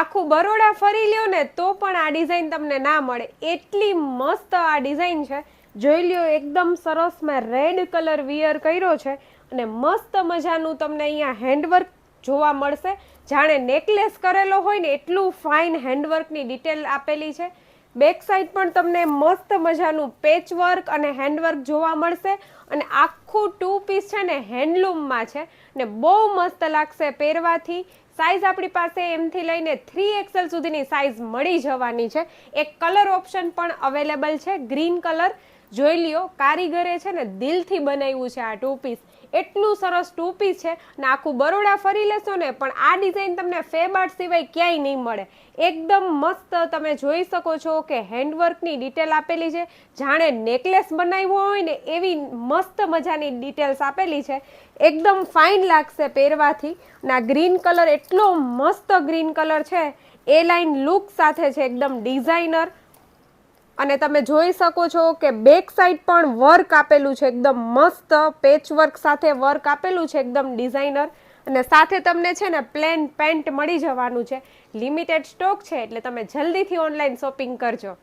આખું બરોડા ફરી લ્યો ને તો પણ આ ડિઝાઇન તમને ના મળે, એટલી મસ્ત આ ડિઝાઇન છે. જોઈ લ્યો, એકદમ સરસ મેં રેડ કલર વિયર કર્યો છે અને મસ્ત મજાનું તમને અહીંયા હેન્ડવર્ક જોવા મળશે. જાણે નેકલેસ કરેલો હોય ને એટલું ફાઇન હેન્ડવર્કની ડિટેલ આપેલી છે. બેક સાઈડ પણ તમને મસ્ત મજાનું પેચવર્ક અને હેન્ડવર્ક જોવા મળશે અને આખું 2 પીસ છે ને હેન્ડલૂમમાં છે ને બહુ મસ્ત લાગશે પહેરવાથી. સાઇઝ આપણી પાસે એમથી લઈને 3XL સુધીની સાઇઝ મળી જવાની છે. એક કલર ઓપ્શન પણ અવેલેબલ છે, ગ્રીન કલર. જોઈ લ્યો, કારીગરે છે ને દિલથી બનાવ્યું છે આ 2 પીસ. એટલું સરસ 2 પીસ છે ને આખું બરોડા ફરી લેશો ને પણ આ ડિઝાઇન તમને ફેબ આર્ટ સિવાય ક્યાંય નહીં મળે. એકદમ મસ્ત તમે જોઈ શકો છો કે હેન્ડવર્કની ડિટેલ આપેલી છે, જાણે નેકલેસ બનાવ્યો હોય ને એવી મસ્ત મજાની ડિટેલ્સ આપેલી છે. એકદમ ફાઇન લાગશે પહેરવાથી. અને આ ગ્રીન કલર એટલો મસ્ત ગ્રીન કલર છે, એ લાઇન લુક સાથે છે, એકદમ ડિઝાઇનર. અને તમે જોઈ શકો છો કે બેક સાઈડ પણ વર્ક આપેલું છે, એકદમ મસ્ત પેચવર્ક સાથે વર્ક આપેલું છે, એકદમ ડિઝાઇનર. અને સાથે તમને છે ને પ્લેન પેન્ટ મળી જવાનું છે. લિમિટેડ સ્ટોક છે એટલે તમે જલ્દીથી ઓનલાઈન શોપિંગ કરજો.